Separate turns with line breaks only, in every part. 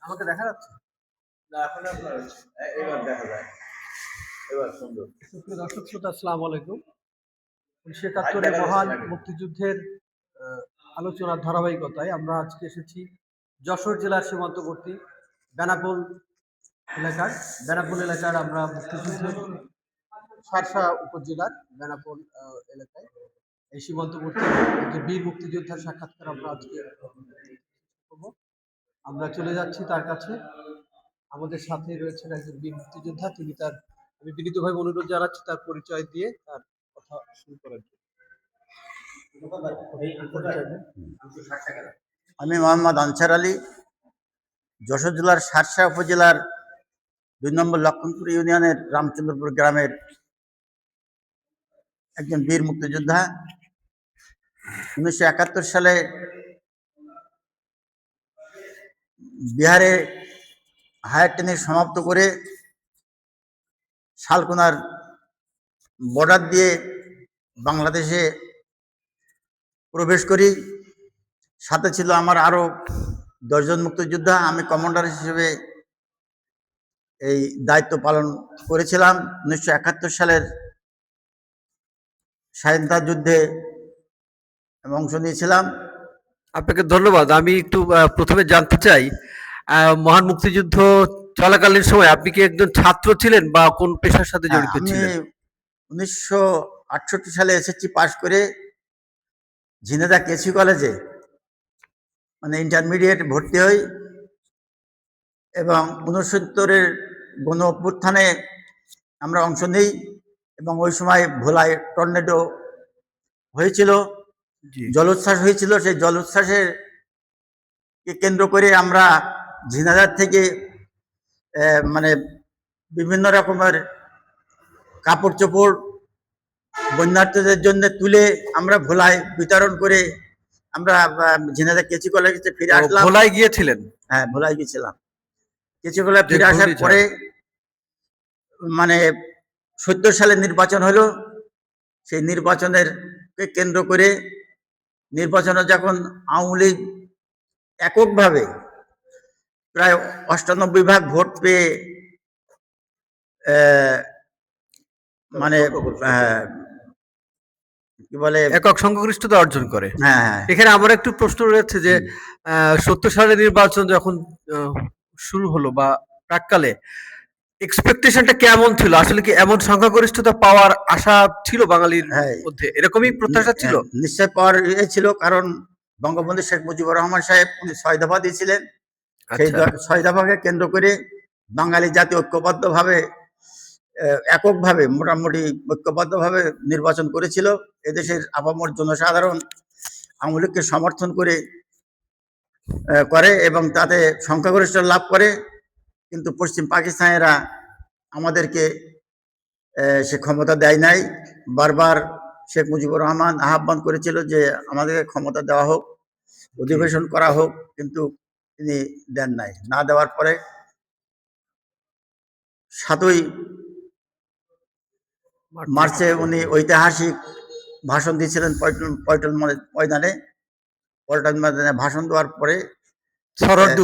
আমাকে দেখা যাচ্ছে?
না, এখন আপনার এবার দেখা যায়। এবার সুন্দর।
সুপ্রিয় দর্শক শ্রোতা, আসসালামু আলাইকুম। 1971 মহান মুক্তিযুদ্ধের আলোচনার ধারাবাহিকতায় আমরা আজকে এসেছি যশোর জেলার সীমান্তবর্তী বেনাপোল এলাকার আমরা মুক্তিযুদ্ধের শার্শা উপজেলার বেনাপোল এলাকায় এই সীমান্তবর্তী একজন বীর মুক্তিযোদ্ধার সাক্ষাৎকার আমরা আজকে করব। আমরা চলে যাচ্ছি তার কাছে। আমাদের সাথে রয়েছেন একজন বীর মুক্তিযোদ্ধা, তিনি আমি বিনীতভাবে অনুরোধ জানাচ্ছি তার পরিচয় দিয়ে তার কথা শুরু করার জন্য।
আমি মোহাম্মদ আনসার আলী, যশোর জেলার শার্শা উপজেলার 2 নম্বর লক্ষণপুর ইউনিয়নের রামচন্দ্রপুর গ্রামের একজন বীর মুক্তিযোদ্ধা। 1971 সালে বিহারে হায়ার ট্রেনিং সমাপ্ত করে শালকুনার বর্ডার দিয়ে বাংলাদেশে প্রবেশ করি। সাথে ছিল আমার আরো 10 জন মুক্তিযোদ্ধা। আমি কমান্ডার হিসেবে এই দায়িত্ব পালন করেছিলাম। 1971 সালের স্বাধীনতা যুদ্ধে অংশ নিয়েছিলাম।
আপনাকে ধন্যবাদ। আমি একটু প্রথমে জানতে চাই, মহান মুক্তিযুদ্ধ চলাকালীন সময় আপনি কি একজন ছাত্র ছিলেন বা কোন পেশার সাথে জড়িত ছিলেন?
আমি 1968 সালে এসএসসি পাশ করে ঝিনেদা কেসি কলেজে মানে ইন্টারমিডিয়েট ভর্তি হই এবং 69-এর গণ অভ্যুত্থানে আমরা অংশ নিই এবং ওই সময় ভোলায় টর্নেডো হয়েছিল, জলোচ্ছ্বাস হয়েছিল। সেই জলোচ্ছ্বাসের কেন্দ্র করে আমরা ঝিনাইদহ থেকে মানে বিভিন্ন রকমের কাপড় চোপড় বন্যার্থীদের জন্য তুলে আমরা ভোলায় বিতরণ করে আমরা ঝিনাইদহ কেসি কলেজে ফিরে আসলাম।
ভোলায় গিয়েছিলেন?
হ্যাঁ, ভোলায় গেছিলাম। কেসি কলেজে ফিরে আসার পরে মানে 70 সালে নির্বাচন হলো। সেই নির্বাচনের কেন্দ্র করে নির্বাচনে যখন আওয়ামী লীগ এককভাবে প্রায় 98% ভোট পেয়ে মানে কি বলে
একক সংখ্যাগরিষ্ঠতা অর্জন করে।
হ্যাঁ,
এখানে আমার একটু প্রশ্ন রয়েছে যে 70 সালের নির্বাচন যখন শুরু হলো বা প্রাককালে এক্সপেকটেশনটা কেমন ছিল? আসলে কি এমন সংখ্যাগরিষ্ঠতা পাওয়ার আশা ছিল বাঙালির মধ্যে? এরকমই প্রত্যাশা ছিল?
নিশ্চয় পাওয়ার ছিল, কারণ বঙ্গবন্ধু শেখ মুজিবুর রহমান সাহেব উনি 6 দফা দিয়েছিলেন। সেই 6 দফাকে কেন্দ্র করে বাঙালি জাতি ঐক্যবদ্ধভাবে এককভাবে মোটামুটি ঐক্যবদ্ধভাবে নির্বাচন করেছিল। এদেশের আপামর জনসাধারণ আওয়ামী লীগকে সমর্থন করে এবং তাতে সংখ্যাগরিষ্ঠ লাভ করে। কিন্তু পশ্চিম পাকিস্তানিরা আমাদেরকে সে ক্ষমতা দেয় নাই। বারবার শেখ মুজিবুর রহমান আহ্বান করেছিল যে আমাদেরকে ক্ষমতা দেওয়া হোক, অধিবেশন করা হোক, কিন্তু তিনি দেন নাই। না দেওয়ার পরে 7ই মার্চে উনি ঐতিহাসিক ভাষণ দিয়েছিলেন পল্টন ময়দানে। ভাষণ দেওয়ার পরে
সরোয়ার্দী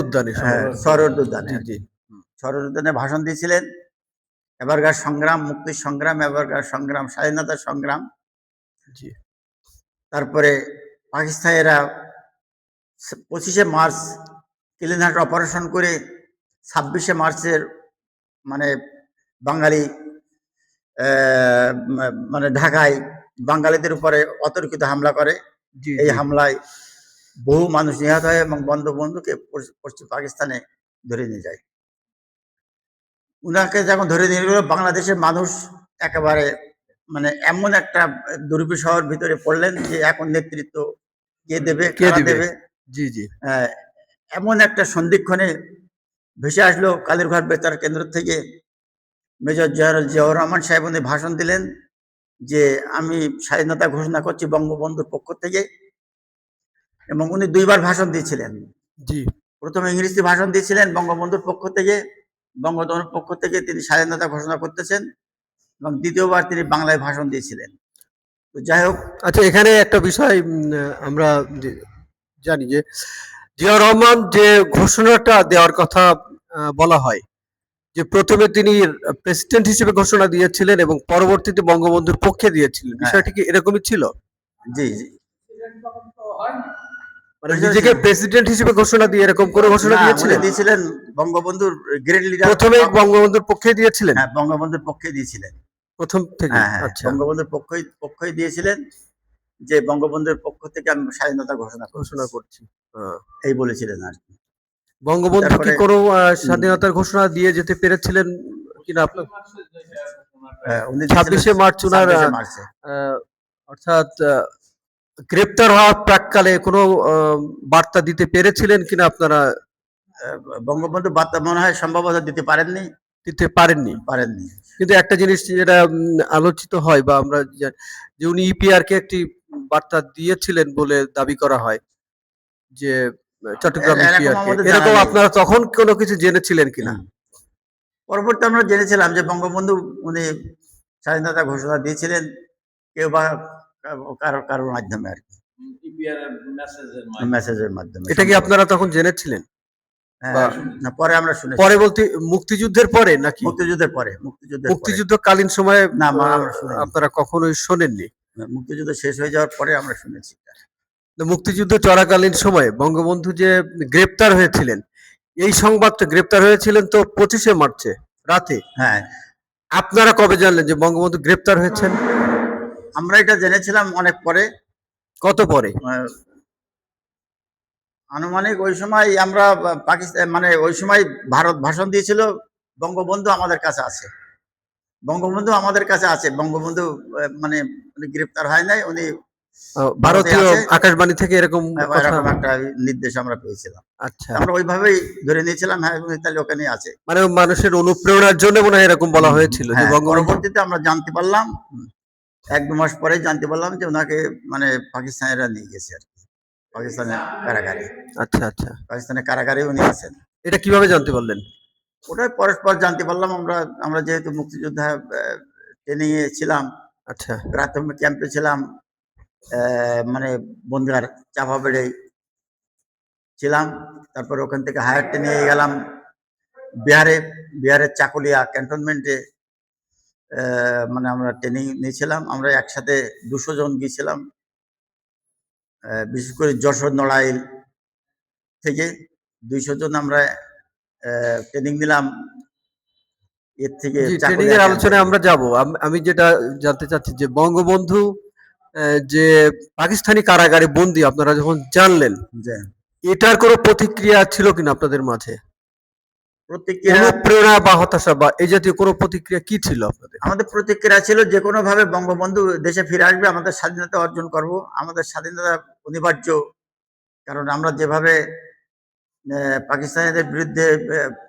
উদ্যানে ভাষণ দিয়েছিলেন। এবারকার সংগ্রাম মুক্তির সংগ্রাম, এবারকার সংগ্রাম স্বাধীনতার সংগ্রাম। তারপরে পাকিস্তানিরা 25শে মার্চ কিলিনহাট অপারেশন করে 26শে মার্চের মানে বাঙালি মানে ঢাকায় বাঙালিদের উপরে অতর্কিত হামলা করে। এই হামলায় বহু মানুষ নিহত হয় এবং বঙ্গবন্ধুকে পশ্চিম পাকিস্তানে ধরে নিয়ে যায়। উনাকে যখন ধরে নিয়ে গেল, বাংলাদেশের মানুষ একেবারে মানে এমন একটা দুর্বিষহর ভিতরে পড়লেন যে এখন নেতৃত্ব কে দেবে, কারা দেবে। এমন একটা সন্ধিক্ষণে ভেসে আসলো কালীরঘাট বেতার কেন্দ্র থেকে মেজর জেনারেল জিয়াউর রহমান সাহেব। উনি ভাষণ দিলেন যে আমি স্বাধীনতা ঘোষণা করছি বঙ্গবন্ধুর পক্ষ থেকে, এবং উনি 2বার ভাষণ দিয়েছিলেন। প্রথমে ইংরেজি ভাষণ দিয়েছিলেন বঙ্গবন্ধুর পক্ষ থেকে, বঙ্গবন্ধুর পক্ষ থেকে তিনি স্বাধীনতা ঘোষণা করতেছেন, এবং দ্বিতীয়বার তিনি বাংলায় ভাষণ দিয়েছিলেন। তো যাই হোক,
আচ্ছা, এখানে একটা বিষয় আমরা জানি যে জিয়াউর রহমান যে ঘোষণাটা দেওয়ার কথা বলা হয়, যে প্রথমে তিনি প্রেসিডেন্ট হিসেবে ঘোষণা দিয়েছিলেন এবং পরবর্তীতে বঙ্গবন্ধুর পক্ষে দিয়েছিলেন,
হ্যাঁ,
বিষয়টি কি এরকমই ছিল?
জি জি।
মানে
বুঝতে
নিজেকে
পেরেছেন?
প্রেসিডেন্ট হিসেবে ঘোষণা দিয়ে এরকম করে ঘোষণা
না, উনি
দিয়েছিলেন?
দিয়েছিলেন বঙ্গবন্ধুর গ্রেট লিডার।
প্রথমে বঙ্গবন্ধুর পক্ষে দিয়েছিলেন
হ্যাঁ, বঙ্গবন্ধুর পক্ষে দিয়েছিলেন।
প্রথম থেকে?
হ্যাঁ হ্যাঁ,
আচ্ছা,
বঙ্গবন্ধুর পক্ষই দিয়েছিলেন, যে বঙ্গবন্ধুর পক্ষ থেকে আমি স্বাধীনতা ঘোষণা
ঘোষণা
করতেছি,
করছি।
এই বলেছিলেন আর কি।
বঙ্গবন্ধু কি
তারপরে
কোনো স্বাধীনতার ঘোষণা দিয়ে যেতে পেরেছিলেন কিনা আপনার?
উনি
26শে মার্চ ওনার
26শে মার্চে
আহ, অর্থাৎ গ্রেপ্তার হওয়ার প্রাককালে কোনো বার্তা দিতে পেরেছিলেন কিনা আপনারা?
বঙ্গবন্ধু বার্তা মনে হয় সম্ভবত দিতে পারেননি।
দিতে পারেননি।
পারেননি।
কিন্তু একটা জিনিস যেটা আলোচিত হয় বা আমরা যে উনি ইপিআর কে একটি বার্তা দিয়েছিলেন বলে দাবি করা হয়, যে চট্টগ্রাম
এরকম
ইপিআর কে,
আমাদের জানা
এরকম
নেই।
আপনারা তখন কোনো কিছু জেনেছিলেন কিনা?
পরবর্তী আমরা জেনেছিলাম যে বঙ্গবন্ধু উনি স্বাধীনতা ঘোষণা দিয়েছিলেন, কেউ বা কারোর মাধ্যমে আর কি, মেসেজের মাধ্যমে।
এটা কি আপনারা তখন জেনেছিলেন? বা
হ্যাঁ, না, পরে আমরা শুনেছি।
পরে বলতে মুক্তিযুদ্ধের পরে নাকি
মুক্তিযুদ্ধের পরে, মুক্তিযুদ্ধের পরে।
মুক্তিযুদ্ধকালীন সময়ে
না, আমরা শুনিনি।
আপনারা কখনোই শোনেননি?
মুক্তিযুদ্ধ শেষ হয়ে যাওয়ার পরে আমরা শুনেছি।
তো মুক্তিযুদ্ধ চলাকালীন সময়ে বঙ্গবন্ধু যে গ্রেপ্তার হয়েছিলেন, এই সংবাদটা, গ্রেপ্তার হয়েছিলেন তো 25শে মার্চে রাতে,
হ্যাঁ,
আপনারা কবে জানলেন যে বঙ্গবন্ধু গ্রেপ্তার হয়েছেন?
আমরা এটা জেনেছিলাম অনেক পরে।
কত পরে?
আনুমানিক ওই সময় আমরা পাকিস্তান, মানে ওই সময় ভারত ভাষণ দিয়েছিল, বঙ্গবন্ধু আমাদের কাছে আছে, বঙ্গবন্ধু আমাদের কাছে আছে। বঙ্গবন্ধু মানে উনি গ্রেপ্তার হয় নাই, উনি ভারতে
ভারতীয়
আছে।
আকাশবাণী থেকে এরকম কথা?
এরকম একটা নির্দেশ আমরা পেয়েছিলাম।
আচ্ছা,
আমরা ওইভাবেই ধরে নিয়েছিলাম, হ্যাঁ উনি তাহলে ওখানে আছে।
মানে মানুষের অনুপ্রেরণার জন্য মনে হয় এরকম বলা হয়েছিল যে
হ্যাঁ,
বঙ্গবন্ধু।
পরবর্তীতে আমরা জানতে পারলাম, 1-2 মাস পরে জানতে পারলাম যে ওনাকে মানে পাকিস্তানিরা নিয়ে গেছে আর কি, পাকিস্তানের কারাগারে।
আচ্ছা আচ্ছা,
পাকিস্তানের কারাগারে উনি আছেন।
এটা কিভাবে জানতে পারলেন?
ওটাই পরস্পর জানতে পারলাম আমরা। আমরা যেহেতু মুক্তিযোদ্ধা ট্রেনিং এ ছিলাম,
আচ্ছা,
প্রাথমিক ক্যাম্পে ছিলাম, মানে বনগাঁর চাপা বেড়ে ছিলাম। তারপর ওখান থেকে হায়ার ট্রেনিং এ গেলাম বিহারে, বিহারের চাকুলিয়া ক্যান্টনমেন্টে। মানে আমরা ট্রেনিং নিয়েছিলাম, আমরা একসাথে 200 জন গিয়েছিলাম। বিশেষ করে যশোর নড়াইল থেকে 200 জন আমরা ট্রেনিং নিলাম। এর থেকে
জি, ট্রেনিং
চাকুলিয়া
এর
ক্যাম্প
আলোচনায়
থেকে।
আমরা যাব। আমি যেটা জানতে চাচ্ছি যে বঙ্গবন্ধু যে পাকিস্তানি কারাগারে বন্দী আপনারা যখন জানলেন,
যে
এটার কোনো প্রতিক্রিয়া ছিল কিনা আপনাদের মাঝে?
প্রতিক্রিয়া,
অনুপ্রেরণা বা হতাশা বা এই জাতীয় কোনো প্রতিক্রিয়া কি ছিল আপনাদের?
আমাদের প্রতিক্রিয়া ছিল যে কোনো ভাবে বঙ্গবন্ধু দেশে ফিরে আসবে, আমাদের স্বাধীনতা অর্জন করব, আমাদের স্বাধীনতা অনিবার্য। কারণ আমরা যেভাবে পাকিস্তানিদের বিরুদ্ধে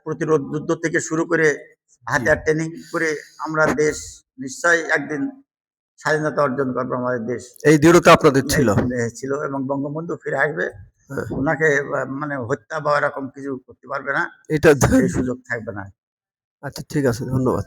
প্রতিরোধ যুদ্ধ থেকে শুরু করে হাতিয়ার ট্রেনিং করে আমরা দেশ নিশ্চয়ই একদিন স্বাধীনতা অর্জন করবো, আমাদের দেশ
এই দৃঢ়তা আপনাদের ছিল?
ছিল। এবং বঙ্গবন্ধু ফিরে আসবে,
হ্যাঁ,
ওনাকে মানে হত্যা বা এরকম কিছু করতে পারবে না,
এটা
সেই সুযোগ থাকবে না।
আচ্ছা, ঠিক আছে, ধন্যবাদ।